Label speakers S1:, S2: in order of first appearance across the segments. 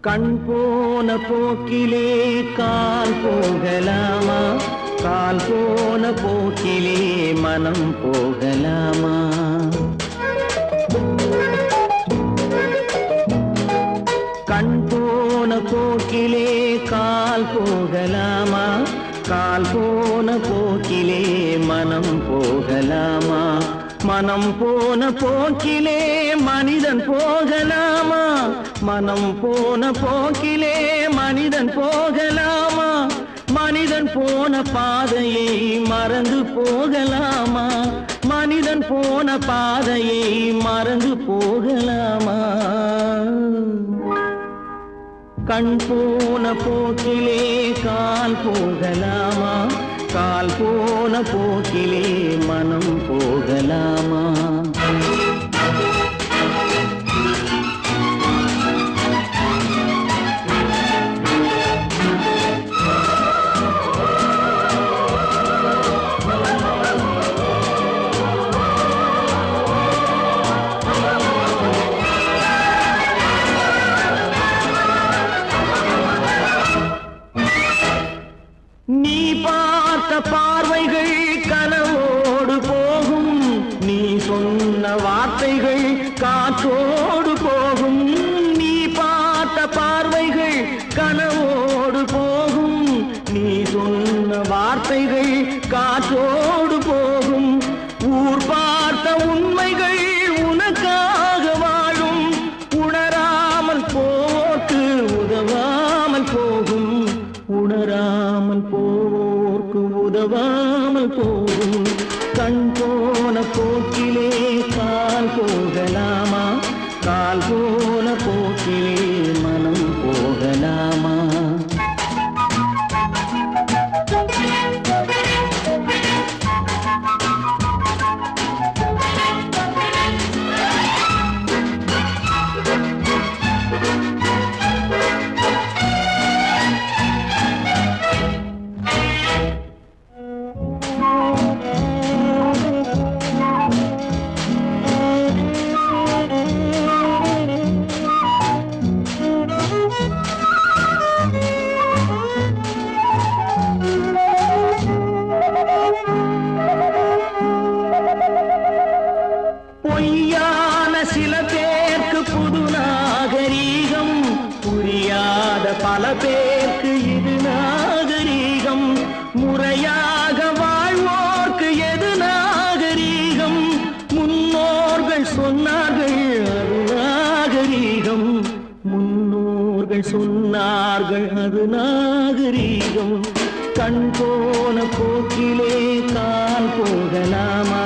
S1: கண் போன போக்கிலே கால் போகலாமா? கால் போன போக்கிலே மனம் போகலாமா? கண் போன போக்கிலே கால் போகலாமா? கால் போன போக்கிலே மனம் போகலாமா? மனம் போன போக்கிலே மனிதன் போகலாமா? மனம் போன போக்கிலே மனிதன் போகலாமா? மனிதன் போன பாதையை மறந்து போகலாமா? மனிதன் போன பாதையை மறந்து போகலாமா? கண் போன போக்கிலே கால் போகலாமா? கால் போன போக்கிலே மனம் போகலாமா? நீ பார்த்த பார்வைகள் கனவோடு போகும், நீ சொன்ன வார்த்தைகள் காற்றோடு போகும். நீ பார்த்த பார்வைகள் கனவோடு போகும், நீ சொன்ன வார்த்தைகள் காற்றோடு போகும். ஊர் பார்த்த உண்மைகள் உனக்காக வாழும், உணராமல் போக்கு உதவாமல் போகும். உணராமல் போர்க்கு உதவாமல் போகும். கண் போன போக்கிலே கால் போகலாமா? கால் போன போக்கிலே மனம் போகலாமா? பொய்யான சில பேருக்கு புது நாகரீகம், புரியாத பல பேருக்கு இது நாகரீகம். முறையாக வாழ்வோர்க்கு எது நாகரீகம்? முன்னோர்கள் சொன்னார்கள் அது நாகரீகம். முன்னோர்கள் சொன்னார்கள் அது நாகரீகம். கண் போன போக்கிலே கால் போகலாமா?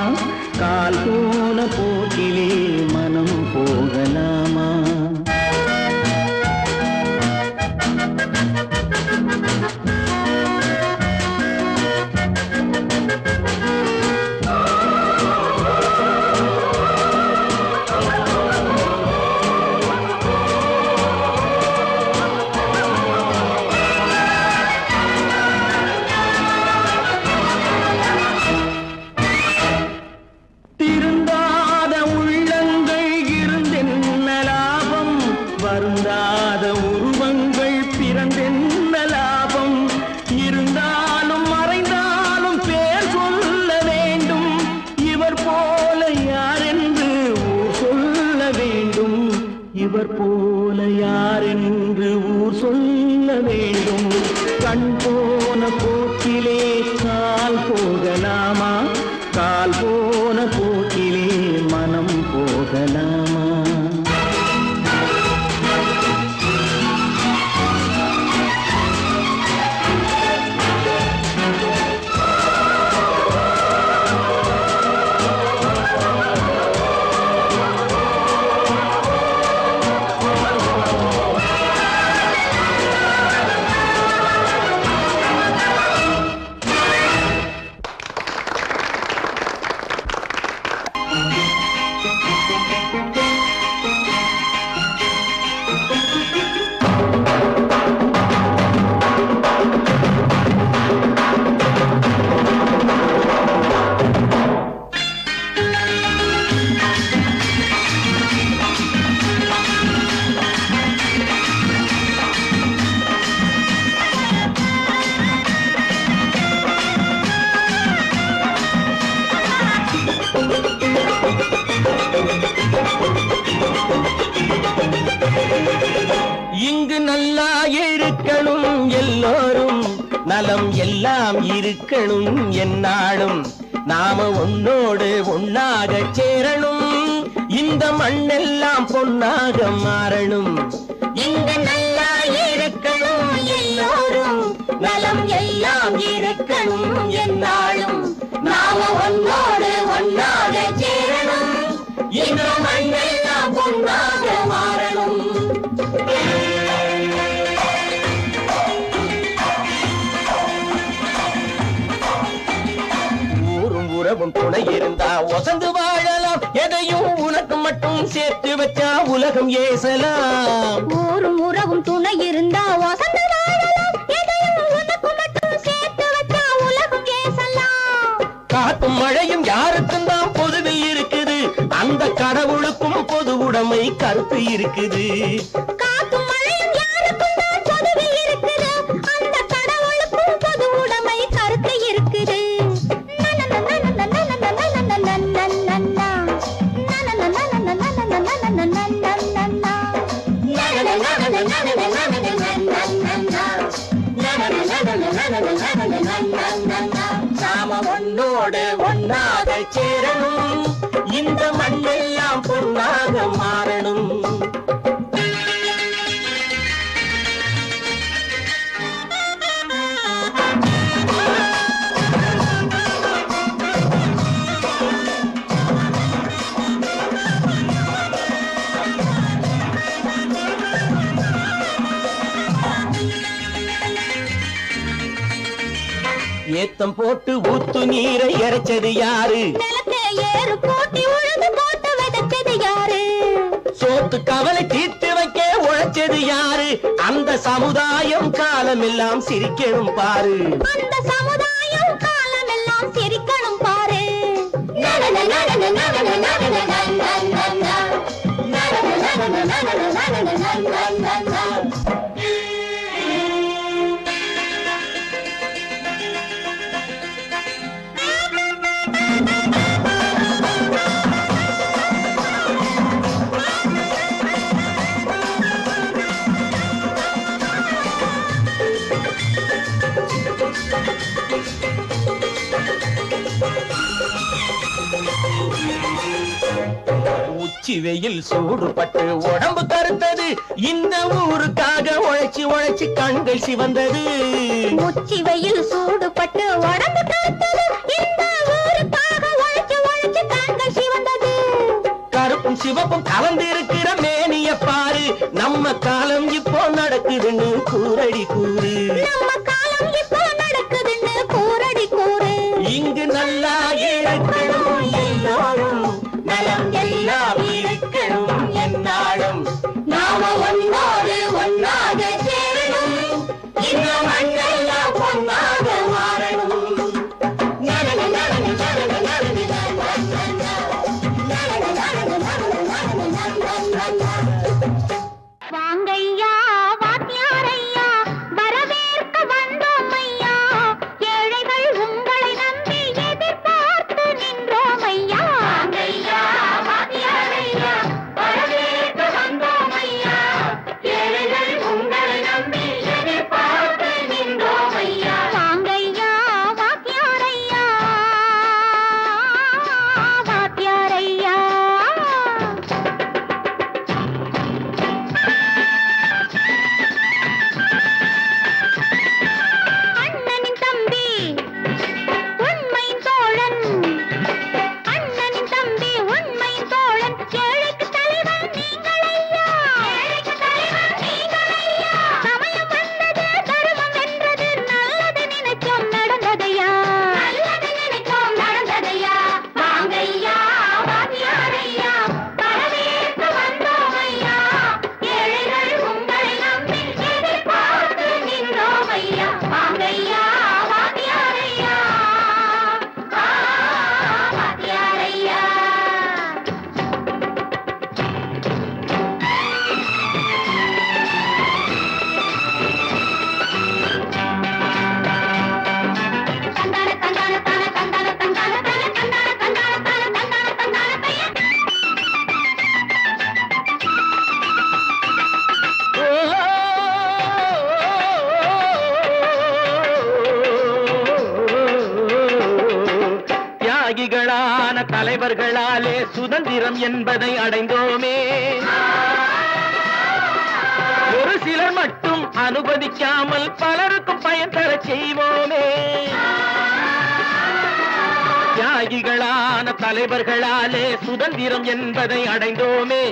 S1: கால் போன போக்கிலே மனம் போகலாமா? வருந்தாத உருவங்கள் பிறந்தென்ன லாபம்? இருந்தாலும் மறைந்தாலும் பேர் சொல்ல வேண்டும். இவர் போல யார் என்று ஊர் சொல்ல வேண்டும். இவர் போல யார் என்று ஊர் சொல்ல வேண்டும். கண் போன போக்கிலே கால் போகலாமா? கால் போன போக்கிலே மனம் போகலாமா? நல்லா இருக்கணும் எல்லோரும், நலம் எல்லாம் இருக்கணும் என்னாலும். நாம ஒன்னோடு ஒன்னாக சேரணும், இந்த மண்ணெல்லாம் பொன்னாக மாறணும்.
S2: இங்க நல்லா இருக்கணும் எல்லோரும், நலம் எல்லாம் இருக்கணும் என்னாலும். நாம ஒன்னோடு ஒன்னாக சேரணும், இந்த மண்ணெல்லாம் பொன்னாக மாறணும்.
S1: ஊரும் உறவும் துணை இருந்தா ஒசந்து வாழலாம், எதையும் உனக்கு மட்டும் சேர்த்து வச்சா உலகம் ஏசலாம்.
S2: ஊரும் உறவும் துணை இருந்தா வசந்து வாழலாம், எதையும் உனக்கு மட்டும் சேர்த்து வச்சா உலகம் ஏசலாம்.
S1: காத்தும் மழையும் யாருக்கும் தான் பொதுவில் இருக்குது, அந்த கடவுளுக்கும் பொது உடைமை கருத்து இருக்குது.
S2: காத்தும் மழையும் யாருக்கும் தான் பொதுவில் இருக்குது, அந்த கடவுளுக்கும் பொது உடைமை கருத்து இருக்குது.
S1: நாம ஒன்னோடு ஒன்னாக சேரணும், இந்த மண்ணெல்லாம் பொன்னாக மாறணும். ஏத்தம் போட்டு ஊத்து நீரை இறைச்சது யாரு,
S2: நிலத்தை ஏறு போட்டி உழுது போட்டு விதைச்சது யாரு,
S1: சோத்து கவலை தீர்த்து வைக்க உழைச்சது யாரு, அந்த சமுதாயம் காலமெல்லாம் சிரிக்கணும் பாரு.
S2: அந்த சமுதாயம் காலமெல்லாம் சிரிக்கணும் பாரு.
S1: உச்சி வெயில் சூடுபட்டு உடம்பு கருத்தது, இந்த ஊருக்காக உழைச்சி உழைச்சி கண்கள் சிவந்தது.
S2: உச்சி வெயில் சூடுபட்டு உடம்பு கருத்தது, இந்த ஊருக்காக உழைச்சு உழைச்சு கண்கள் சிவந்தது.
S1: கருப்பும் சிவப்பும் கலந்திருக்கிற மேனிய பாரு, நம்ம காலம் இப்போ நடக்குதுன்னு கூரடி கூறு.
S2: நம்ம காலம் இப்போ நடக்குதுன்னு கூரடி கூறு.
S1: இங்கு நல்லா இருக்கணும் எல்லோரும், நலம் எல்லாம் இருக்கணும் என்னாலும்.
S2: நாம ஒன்னோடு ஒன்னாக சேரணும், இந்த மண்ணெல்லாம் பொன்னாக மாறணும். வாங்கையா வாத்தியாரையா, வரவேற்க வந்தோம் ஐயா, ஏழைகள் உங்களை நம்பி எதிர்பார்த்து நின்றோம் ஐயா.
S1: தியாகிகளான தலைவர்களாலே சுதந்திரம் என்பதை அடைந்தோமே. ஒரு சிலர் மட்டும் அனுமதிக்காமல் பலருக்கும் பயன் தர செய்வோமே. தியாகிகளான தலைவர்களாலே சுதந்திரம் என்பதை அடைந்தோமே.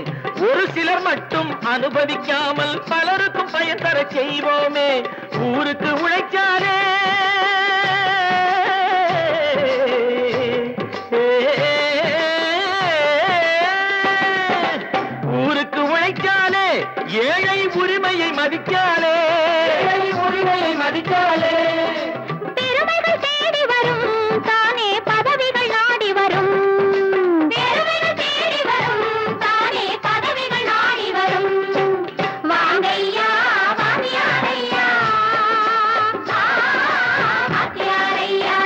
S1: ஒரு சிலர் மட்டும் அனுமதிக்காமல் பலருக்கும் பயன் தர செய்வோமே. ஊருக்கு உழைச்சாலே ஊருக்கு உழைச்சாலே ஏழை உரிமையை மதிக்காலே
S2: பெருமைகள் தேடி வரும் தானே பதவிகள் நாடி வரும். பெருமைகள் தேடி வரும் தானே பதவிகள் நாடி வரும். வாங்கையா வாத்தியாரையா வாத்தியாரையா.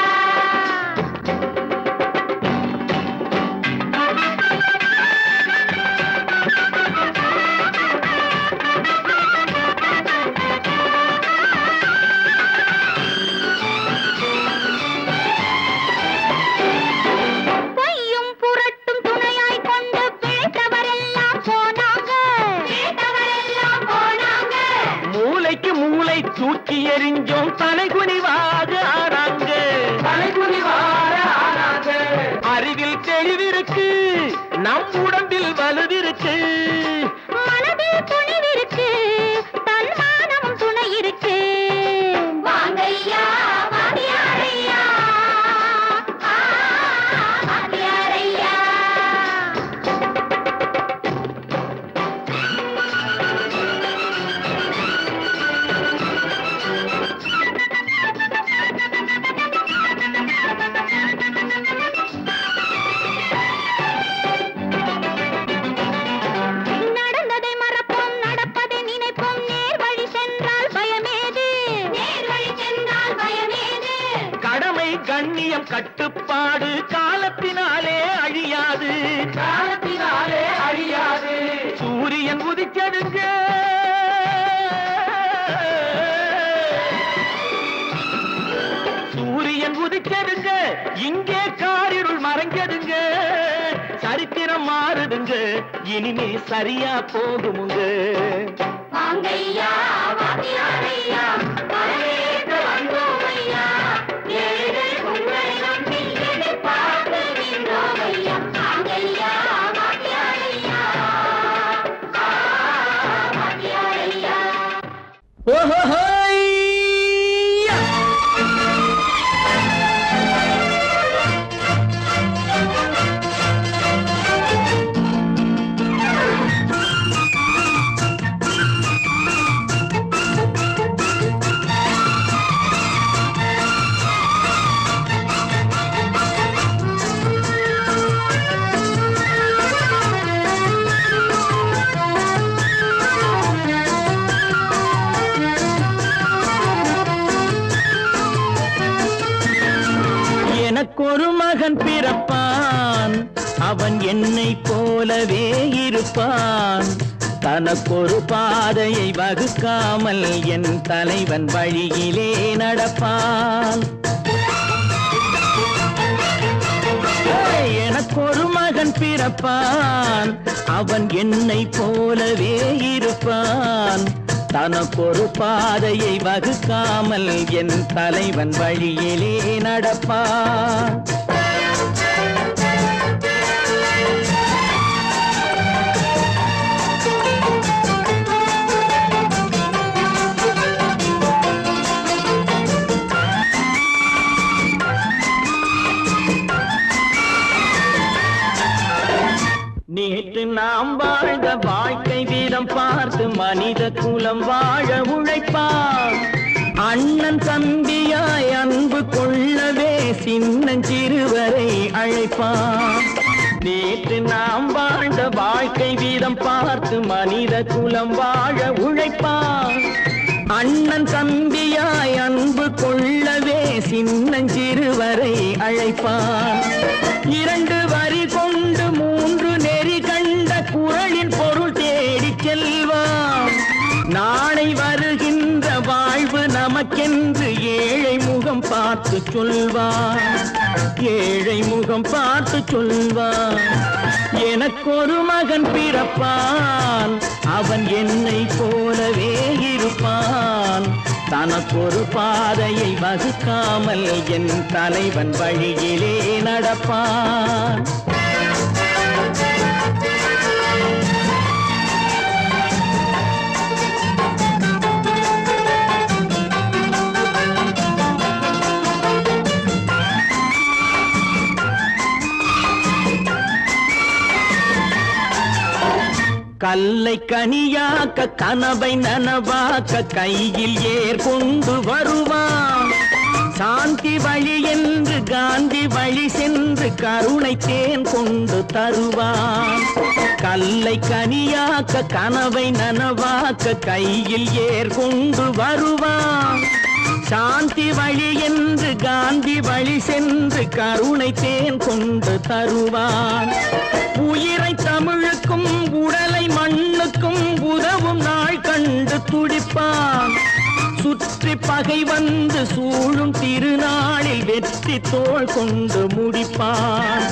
S2: பொய்யும் புரட்டும் துணையாய் கொண்டு பிழைத்தவரெல்லாம் போனாங்க.
S1: மூளைக்கு மூளை தூக்கி எறிஞ்சோம் தலைகுனிவாக ஆறாங்க. அறிவில் தெளிவிருக்கு, நம் உடம்பில் வலுவிருக்கு.
S2: மனதில் துணிவிருக்கு, தன்மானமும் துணை இருக்கு. வாங்கையா வாத்தியாரையா வாத்தியாரையா. நடந்ததை மறப்போம், நடப்பதை நினைப்போம். நேர் வழி சென்றால் பயமேது?
S1: கடமை கண்ணியம் கட்டுப்பாடு காலத்தினாலே அழியாது. சூரியன் உதிச்சதுங்க, சூரியன் உதிச்சதுங்க, இங்கே காரிருள் மறைஞ்சதுங்க. சரித்திரம் மாறுதுங்க, இனிமே சரியா போகுமுங்க.
S2: வாங்கையா வாத்தியாரையா வரவேற்க வந்தோமையா. ஏழைகள் உங்களை நம்பி எதிர்பார்த்து நின்றோமையா. வாங்கையா வாத்தியாரையா வாத்தியாரையா.
S1: எனக்கொரு மகன் பிறப்பான், அவன் என்னை போலவே இருப்பான். தனக்கொரு பாதையை வகுக்காமல் என் தலைவன் வழியிலே நடப்பான். எனக்கொரு மகன் பிறப்பான், அவன் என்னை போலவே இருப்பான். தனக்கொரு பாதையை வகுக்காமல் என் தலைவன் வழியிலே நடப்பான். நேற்று நாம் வாழ்ந்த வாழ்க்கை வீதம் பார்த்து மனித குலம் வாழ உழைப்பான். அண்ணன் தம்பியாய் அன்பு கொள்ளவே சின்னஞ்சிறுவரை அழைப்பான். நேற்று நாம் வாழ்ந்த வாழ்க்கை வீதம் பார்த்து மனித குலம் வாழ உழைப்பான். அண்ணன் தம்பியாய் அன்பு கொள்ளவே சின்னஞ்சிறுவரை அழைப்பான். இரண்டு வரி கொண்டு மூன்று நெறி கண்ட குறளின் பொருள் தேடிச் செல்வான். நாளை வருகின்ற வாழ்வு நமக்கென்று ஏழை முகம் பார்த்து பார்த்து சொல்வான், ஏழை முகம் பார்த்து சொல்வான். எனக்கொரு மகன் பிறப்பான், அவன் என்னை போலவே இருப்பான். தனக்கொரு பாதையை வகுக்காமல் என் தலைவன் வழியிலே நடப்பான். கல்லை கனியாக்க கனவை நனவாக்க கையில் ஏற்கொண்டு வருவான். சாந்தி வழி என்று காந்தி வழி சென்று கருணை தேன் கொண்டு தருவான். கல்லை கனியாக்க கனவை நனவாக்க கையில் ஏற்கொண்டு வருவான். சாந்தி வழி என்று காந்தி வழி சென்று கருணை தேன் கொண்டு தருவான். உயிரை தமிழுக்கும் உடலை மண்ணுக்கும் உதவும் நாள் கண்டு துடிப்பான். சுற்றி பகை வந்து சூழும் திருநாளில் வெற்றி தோள் கொண்டு முடிப்பான்.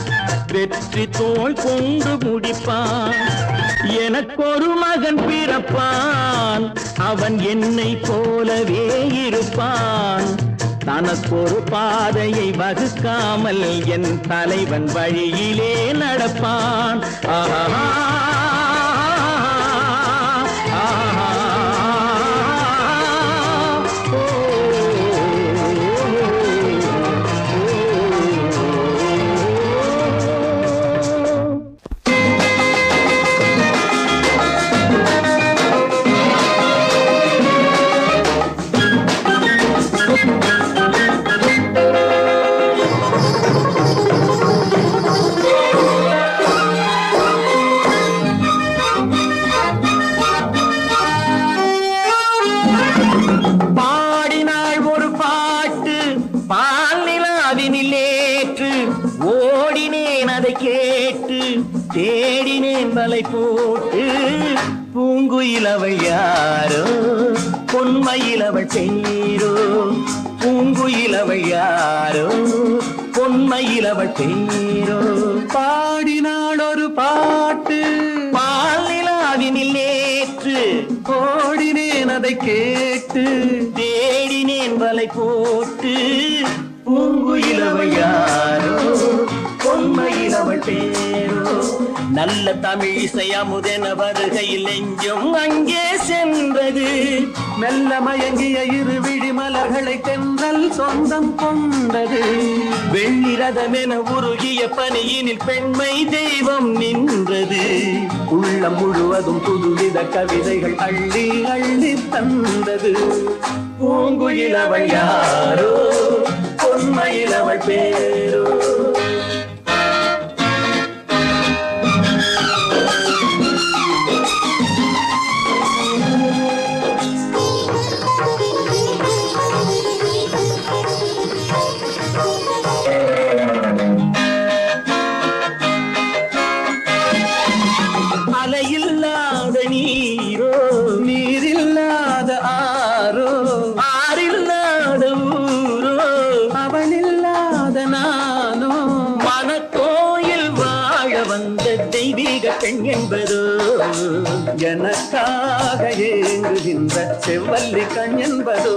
S1: வெற்றி தோள் கொண்டு முடிப்பான். எனக்கொரு மகன் பிறப்பான், அவன் என்னை போலவே இருப்பான். தனக்கொரு பாதையை வகுக்காமல் என் தலைவன் வழியிலே நடப்பான். ஆஹா கேட்டு தேடினேன் வலை போட்டு. பூங்குயிலவள் யாரோ பொன்மயிலவள் பேரோ. பூங்குயிலவள் யாரோ பொன்மயிலவள் பேரோ.
S3: பாடினாள் ஒரு பாட்டு
S1: பால் நிலாவினில் நேற்று.
S3: ஓடினேன் அதை கேட்டு
S1: தேடினேன் வலை போட்டு. பூங்குயிலவள் யாரோ பொன்மயிலவள் பேரோ. நல்ல தமிழ் இசை அமுதென வருகையில் நெஞ்சும் அங்கே சென்றது.
S3: மெல்ல மயங்கிய இரு விழி மலர்களை தென்றல் சொந்தம் கொண்டது.
S1: வெள்ளிரதமென உருகிய பனியினில் பெண்மை தெய்வம் நின்றது.
S3: உள்ளம் முழுவதும் புதுவித கவிதைகள் அள்ளி அள்ளி தந்தது.
S1: பூங்குயிலவள் யாரோ பொன்மயிலவள் பேரோ. அலையில்லாத நீரோ
S3: நீரில்லாத ஆரோ.
S1: ஆறில்லாத ஊரோ
S3: அவளில்லாத நானோ.
S1: மனக்கோயில் வாழ வந்த தெய்வீக பெண் என்பதோ.
S3: எனக்காக ஏங்குகின்ற செவ்வல்லி கண் என்பதோ.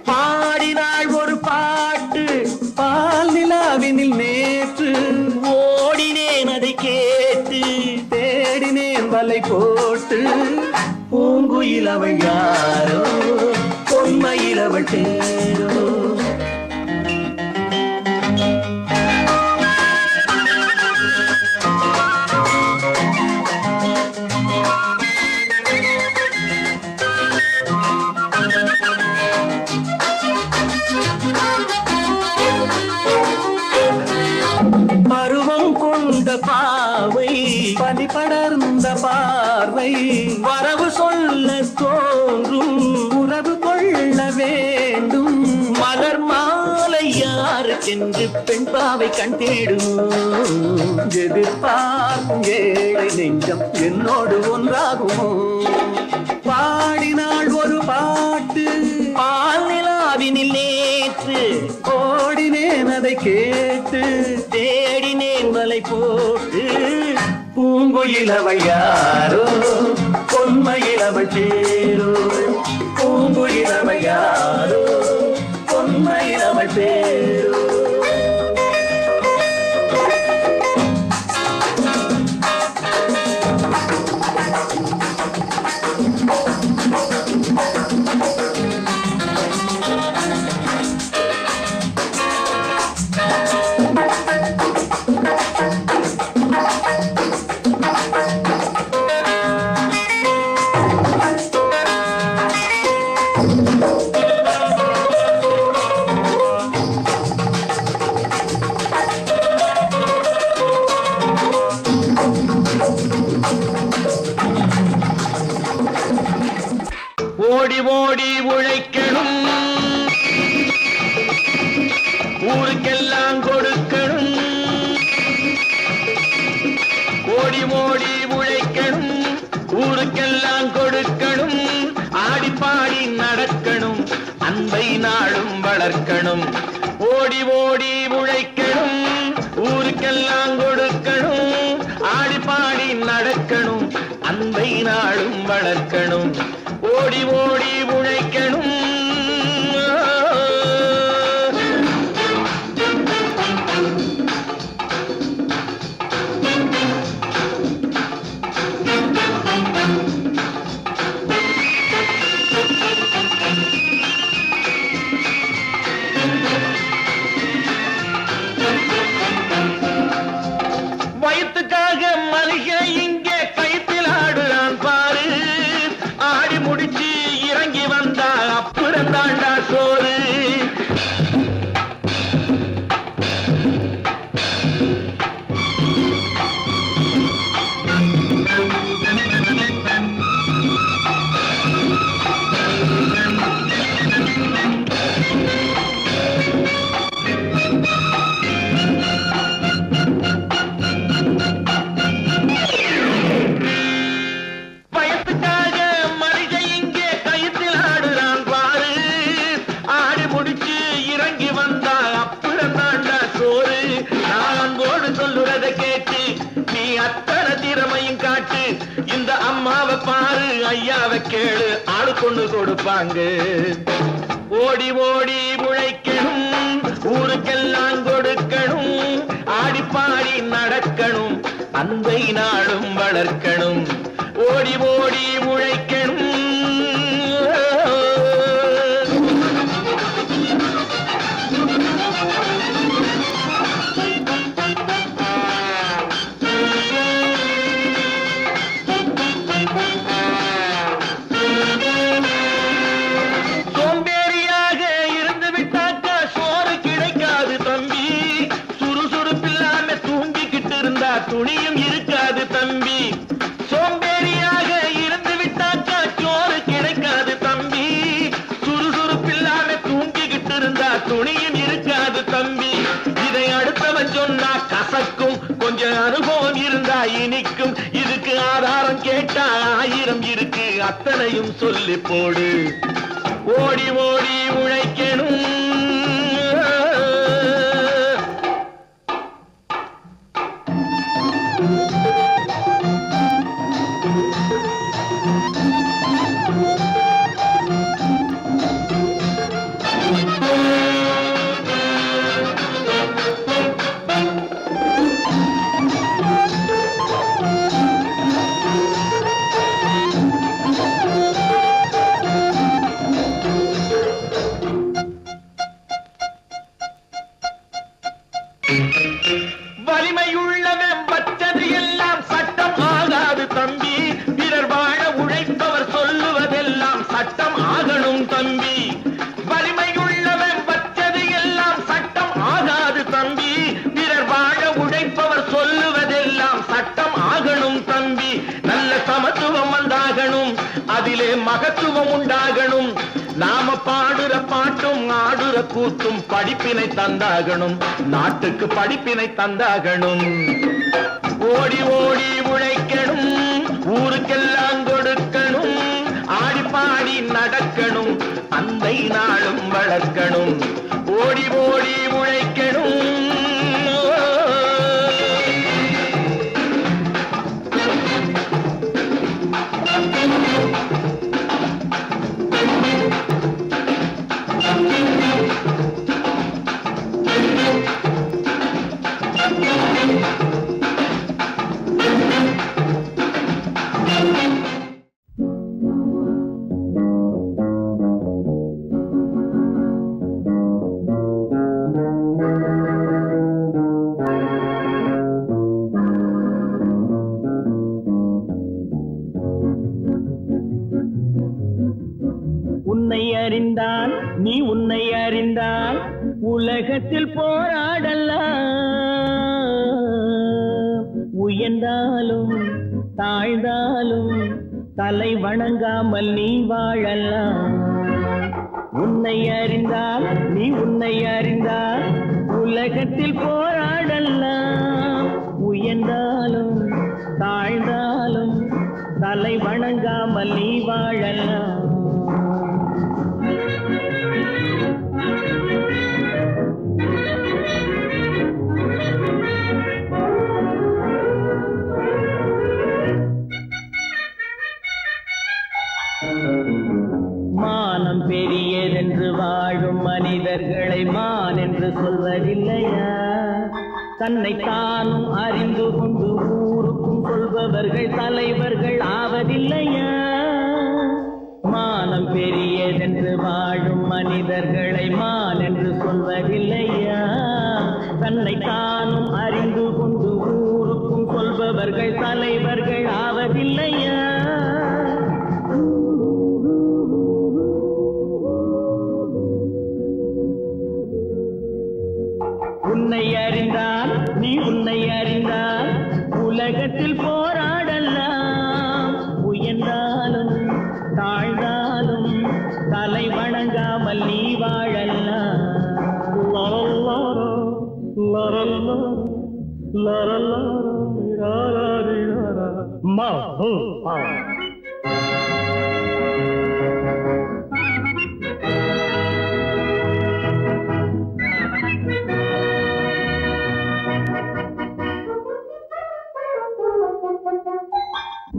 S1: பாடினாள் ஒரு பாட்டு
S3: பால் நிலாவினில் நேற்று.
S1: ஓடினேன் அதை கேட்டு
S3: தேடினேன் வலை போட்டு.
S1: பூங்குயிலவள் யாரோ பொன்மயிலவள் பேரோ. பருவம் கொண்ட பாவை
S3: பனி படர்ந்த பார்வை.
S1: வரவு சொல்ல தோன்றும்
S3: உறவு கொள்ள வேண்டும்.
S1: மலர் மாலை யாருக்கென்று பெண் பாவை கண் தேடுமோ.
S3: எதிர்பார்க்கும் ஏழை நெஞ்சம் என்னோடு ஒன்றாகுமோ. பாடினாள் ஒரு பாட்டு
S1: பால் நிலாவினில் நேற்று.
S3: ஓடினேன் அதை கேட்டு
S1: தேடினேன் வலை போட்டு
S3: பூங்குயிலவள் யாரோ பொன்மயிலவள் பேரோ பூங்குயிலவள் யாரோ பொன்மயிலவள் பேரோ
S1: ஓடி ஓடி உழைக்கணும் ஊருக்கெல்லாம் கொடுக்கணும் ஓடி ஓடி உழைக்கணும் ஊருக்கெல்லாம் கொடுக்கணும் ஆடி பாடி நடக்கணும் அன்பை நாளும் வளர்க்கணும் ஓடி ஓடி உழைக்கணும் ஊருக்கெல்லாம் கொடுக்கணும் ஆடி பாடி நடக்கணும் அன்பை நாளும் வளர்க்கணும் ஓடி ஓடி உழைக்கணும் வயிற்றுக்காக மனுஷன் இங்கே கைத்தில் ஆடுறான் பாரு ஆடி முடிச்சு இறங்கி வந்தா அப்புறம் தாண்டா சோறு இந்த அம்மாவை பாரு ஐயாவை கேளு ஆளு கொண்டு கொடுப்பாங்க ஓடி ஓடி உழைக்கணும் ஊருக்கெல்லாம் கொடுக்கணும் ஆடி பாடி நடக்கணும் அன்பை நாளும் வளர்க்கணும் ஓடி ஓடி உழைக்கணும் துணியும் இருக்காது தம்பி சோம்பேறியாக இருந்து விட்டாக்கா சோறு கிடைக்காது தம்பி சுறுசுறுப்பில்லாம தூங்கிக்கிட்டு இருந்தா துணியும் இருக்காது தம்பி இதை அடுத்தவன் சொன்னா கசக்கும் கொஞ்சம் அனுபவம் இருந்தா இனிக்கும் இதுக்கு ஆதாரம் கேட்டா 1000 இருக்கு அத்தனையும் சொல்லி போடு ஓடி ஓடி உழைக்கணும் வலிமையுள்ளவன் பச்சது எல்லாம் சட்டம் ஆகாது தம்பி பிறர் வாழ உழைப்பவர் சொல்லுவதெல்லாம் சட்டம் ஆகணும் தம்பி வலிமையுள்ளவன் பச்சது எல்லாம் சட்டம் ஆகாது தம்பி பிறர் வாழ உழைப்பவர் சொல்லுவதெல்லாம் சட்டம் ஆகணும் தம்பி நல்ல சமத்துவம் வந்தாகணும் அதிலே மகத்துவம் உண்டாகணும் நாம பாடுற பாட்டும் ஆடுற கூத்தும் படிப்பினை தந்தாகணும் நாட்டுக்கு படிப்பினை தந்தாகணும் ஓடி ஓடி உழைக்கணும் ஊருக்கெல்லாம் கொடுக்கணும் ஆடி பாடி நடக்கணும் அன்பை நாளும் வளர்க்கணும் ஓடி ஓடி உழைக்கணும். உன்னை அறிந்தால் நீ உன்னை அறிந்தால் உலகத்தில் போராடலாம். உயர்ந்தாலும் தாழ்ந்தாலும் தலை வணங்காமல் நீ வாழலாம். உன்னை அறிந்தால் நீ உன்னை அறிந்தால் உலகத்தில் போராடலாம். உயர்ந்தாலும் தாழ்ந்தாலும் தலை வணங்காமல் நீ வாழலாம். மானம் பெரியதென்று வாழும் மனிதர்களை மான் என்று சொல்வதில்லையா? தன்னை தானும் அறிந்து கொண்டு ஊருக்கும் சொல்பவர்கள் தலைவர்கள் ஆவதில்லையா? மானம் பெரியதென்று வாழும் மனிதர்களை மான் என்று சொல்வதில்லையா? தன்னை தானும் அறிந்து கொண்டு ஊருக்கும் சொல்பவர்கள் தலைவர்கள் ஆவதில்லையா? உன்னை அறிந்தால் நீ உன்னை அறிந்தால் உலகத்தில் போராடலாம். உயர்ந்தாலும் தாழ்ந்தாலும் தலை வணங்காமல் நீ வாழலாம்.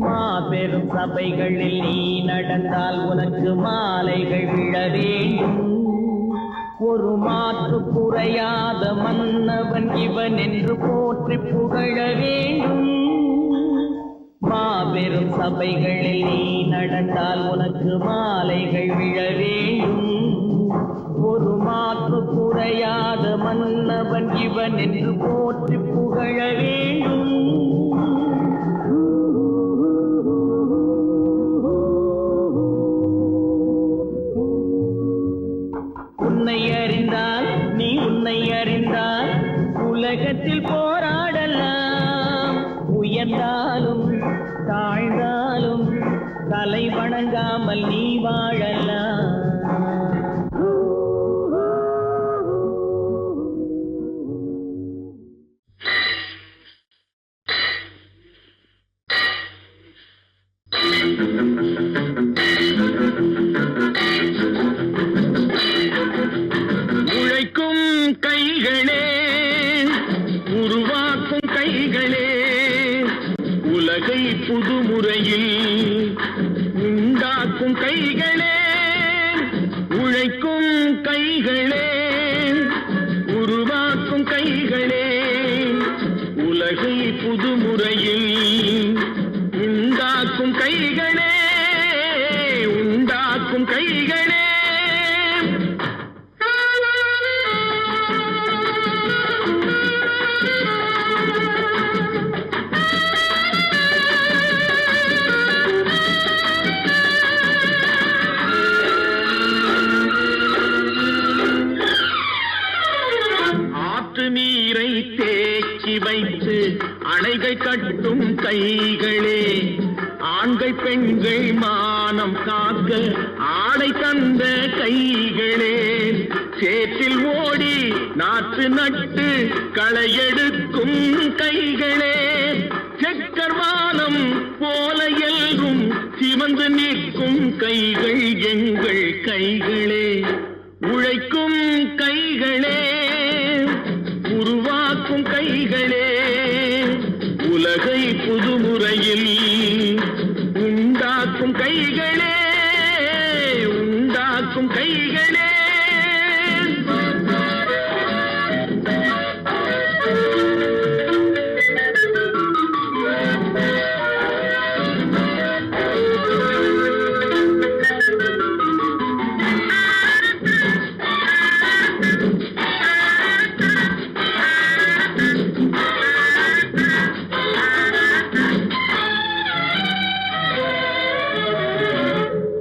S1: மாபெரும் சபைகளில் நீ நடந்தால் உனக்கு மாலைகள் விழ வேண்டும். ஒரு மாற்று குறையாத மன்னவன் இவன் என்று போற்றி புகழ வேண்டும். மாபெரும் சபைகளில் நீ நடந்தால் உனக்கு மாலைகள் விழ வேண்டும். ஒரு மாற்று குறையாத மன்னவன் இவன் என்று போற்றி புகழ வேண்டும். உன்னை அறிந்தால் நீ உன்னை அறிந்தால் உலகத்தில் போராடலாம். உயர்ந்தாலும் தாழ்ந்தாலும் தலை வணங்காமல் நீ வாழலாம். உழைக்கும் கைகளே, உருவாக்கும் கைகளே, உலகை புதுமுறையில் உண்டாக்கும் கைகளே. உழைக்கும் கைகளே, உருவாக்கும் கைகளே, உலகை புதுமுறையில் உண்டாக்கும் கைகளே, உண்டாக்கும் கைகளே. நீரை தேக்கி வைத்து அணைகள் கட்டும் கைகளே, ஆண்கள் பெண்கள் மானம் காக்க ஆடை தந்த கைகளே. சேற்றில் ஓடி நாற்று நட்டு களையெடுக்கும் கைகளே. செக்கர்வானம் போல எல்லும் சிவந்து நிற்கும் கைகள் எங்கள் கைகளே. உழைக்கும் கைகளே, உருவாக்கும் கைகளே, உலகை புதுமுறையில் உண்டாக்கும் கைகளே, உண்டாக்கும் கைகளே.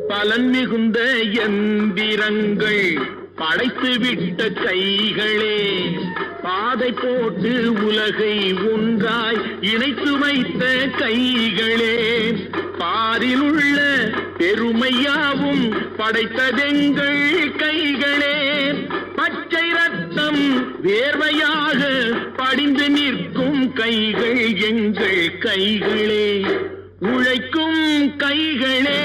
S1: பலன் மிகுந்த எந்திரங்கள் படைத்துவிட்ட கைகளே, பாதை போட்டு உலகை ஒன்றாய் இணைத்து வைத்த கைகளே, பாரில் உள்ள பெருமையாவும் படைத்ததெங்கள் கைகளே, பச்சை ரத்தம் வேர்வையாக படிந்து நிற்கும் கைகள் எங்கள் கைகளே. உழைக்கும் கைகளே,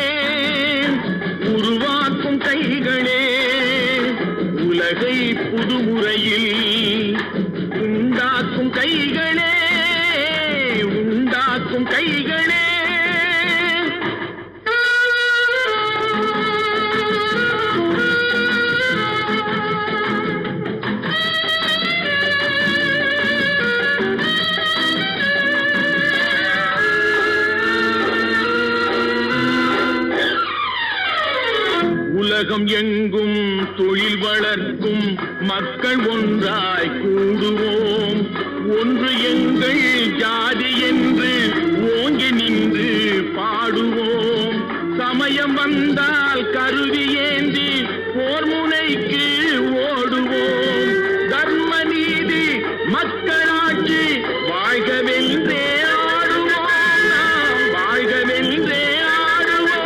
S1: உருவாக்கும் கைகளே, உலகை புதுமுறையில் உண்டாக்கும் கைகளே, உண்டாக்கும் கைகளே. உலகம் எங்கும் தொழில் வளர்க்கும் மக்கள் ஒன்றாய் கூடுவோம், ஒன்று எங்கள் ஜாதி என்று ஓங்கி நின்று பாடுவோம். சமயம் வந்தால் கருவி ஏந்தி போர் முனைக்கு ஓடுவோம். தர்ம நீதி மக்களாட்சி வாழ்கவென்றே ஆடுவோம், நாம் வாழ்கவென்றே ஆடுவோம்.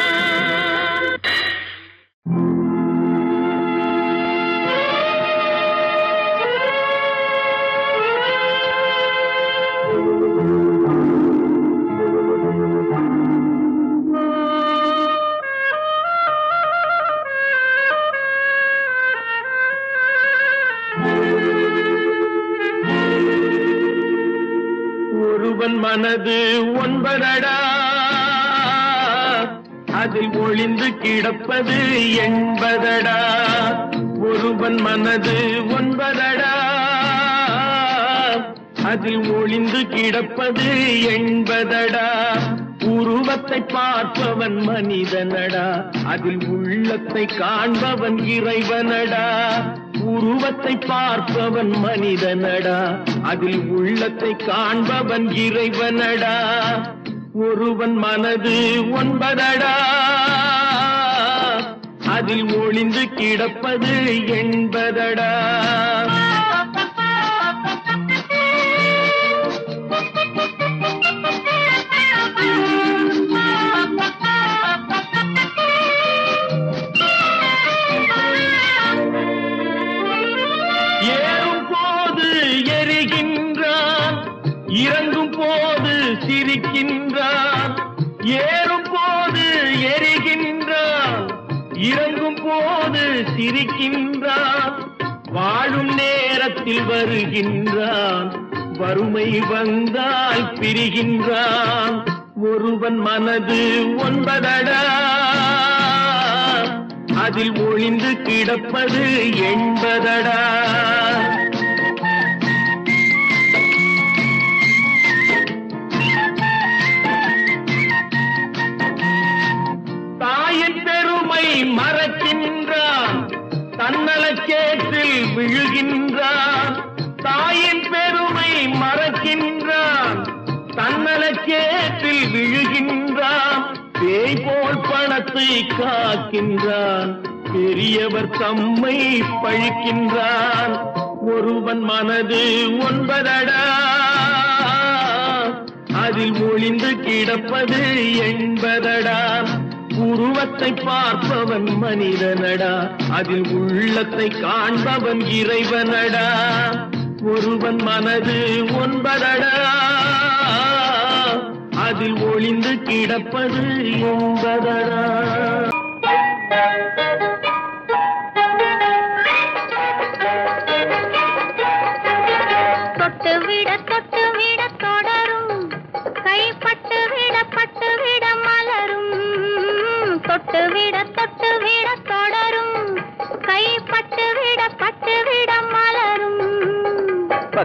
S1: ஒருவன் மனது ஒன்பதடா, அதில் ஒளிந்து கிடப்பது எண்பதடா. ஒருவன் மனது ஒன்பதடா, அதில் ஒளிந்து கிடப்பது எண்பதடா. உருவத்தை பார்ப்பவன் மனிதனடா, அதில் உள்ளத்தை காண்பவன் இறைவனடா. உருவத்தை பார்ப்பவன் மனிதனடா, அதில் உள்ளத்தை காண்பவன் இறைவனடா. ஒருவன் மனது ஒன்பதடா, அதில் ஒளிந்து கிடப்பது எண்பதடா. ஏறும் போது எரிகின்றான், இறங்கும் போது சிரிக்கின்றான். ஏறும் போது எரிகின்றான், இறங்கும் போது சிரிக்கின்றான். வாழும் நேரத்தில் வருகின்றான், வறுமை வந்தால் பிரிகின்றான். ஒருவன் மனது ஒன்பதடா, அதில் ஒளிந்து கிடப்பது எண்பதடா. தாயின் பெருமை மறக்கின்றான், தன்னலச்சேற்றில் விழுகின்றான். தாயின் பெருமை மறக்கின்றான், தன்னலச்சேற்றில் விழுகின்றான். பேய் போல் பணத்தை காக்கின்றான், பெரியவர் தம்மை பழிக்கின்றான். ஒருவன் மனது ஒன்பதடா, அதில் ஒளிந்து கிடப்பது எண்பதடா. உருவத்தை பார்ப்பவன் மனிதனடா, அதில் உள்ளத்தை காண்பவன் இறைவனடா. ஒருவன் மனது ஒன்பதடா, அதில் ஒளிந்து கிடப்பது எண்பதடா.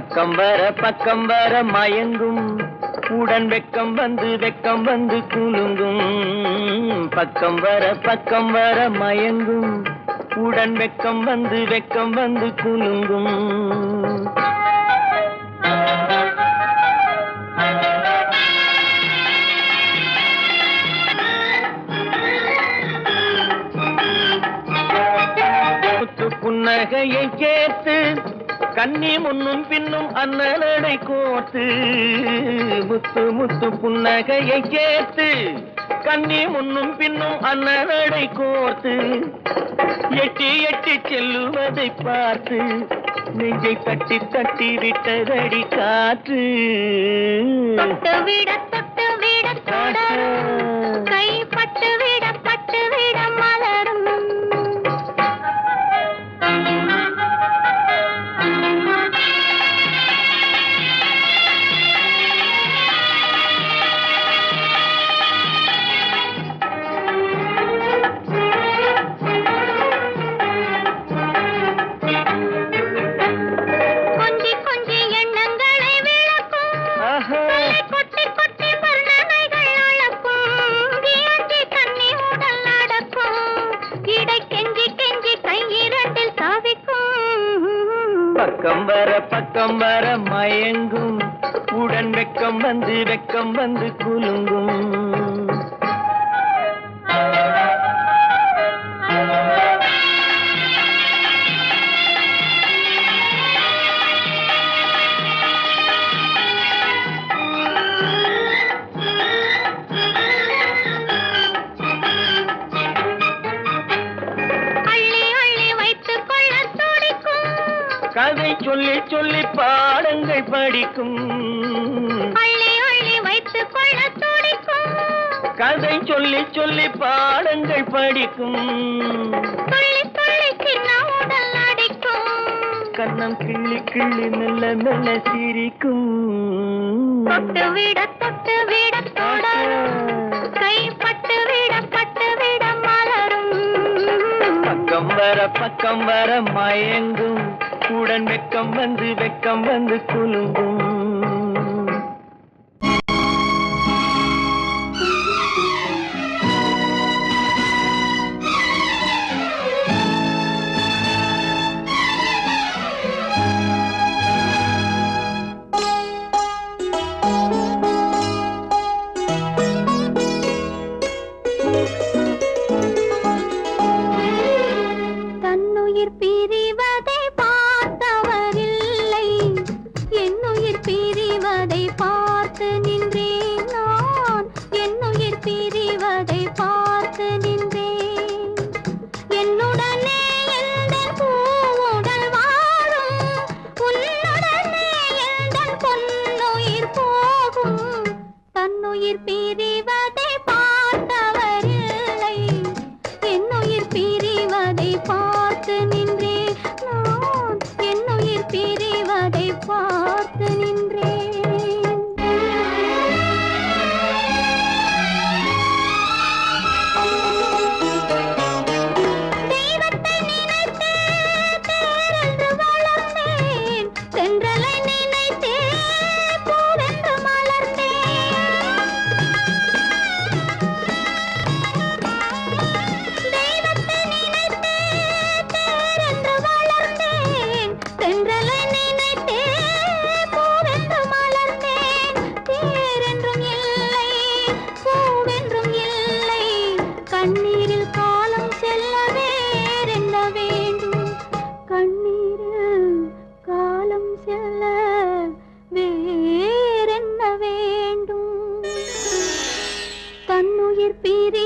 S1: பக்கம் வர மயங்கும் உடன் வெக்கம் வந்து குலுங்கும் பக்கம் வர மயங்கும் உடன் வெக்கம் வந்து குலுங்கும் புன்னகையை கேட்டு கண்ணி முன்னும் பின்னும் அண்ணலடை கோத்து முத்து புன்னகையை கேட்டு கண்ணி முன்னும் பின்னும் அண்ணலடை கோர்த்து எட்டி செல்லுவதை பார்த்து நெஞ்சை தட்டி விட்டதடி காற்று
S2: தொட்டு விட கை பட்டு விட மலரும்
S1: பக்கம் வர மயங்கும் உடன் வெக்கம் வந்து குலுங்கும் கதை சொல்லி பாடங்கள் படிக்கும்
S2: அள்ளி வைத்துக் கொள்ள துடிக்கும்
S1: கதை சொல்லி பாடங்கள் படிக்கும்
S2: துள்ளி சின்ன உடல் அடிக்கும்
S1: கண்ணம் கிள்ளி மெல்ல சிரிக்கும்
S2: தொட்டு விட கை பட்டு விட மலரும்
S1: பக்கம் வர மயங்கும் உடன் வெக்கம் வந்து குலுங்கும்
S2: தன்னுயிர் பிரிவதை பார்த்தவரில்லை என்னுயிர் பிரிவதை பார்த்து நின்றேன் நான் என்னுயிர் பிரிவதை பார்த்து நின்றேன் என்னுடனே எந்தன் பூவுடல் வாழும் உன்னுடனே எந்தன் பொன்னுயிர் போகும் தன்னுயிர் பிரிவதை பார்த்தவரில்லை என்னுயிர் பிரிவதை பார்த்து நின்றேன் நான் என்னுயிர் பிரிவதை பார்த்து நின்றேன் தெய்வத்தை நினைத்தே தேரென்று வளர்ந்தேன் தென்றலை நினைத்தே பூவென்று மலர்ந்தேன் தெய்வத்தை நினைத்தே தேரென்று வளர்ந்தேன் தென்றலை நினைத்தே பூவென்று மலர்ந்தேன் தேரென்றும் இல்லை பூவென்றும் இல்லை கண்ணீரில் காலம் செல்ல வேறென்ன வேண்டும் கண்ணீரில் காலம் செல்ல வேறென்ன வேண்டும் தன்னுயிர் பிரி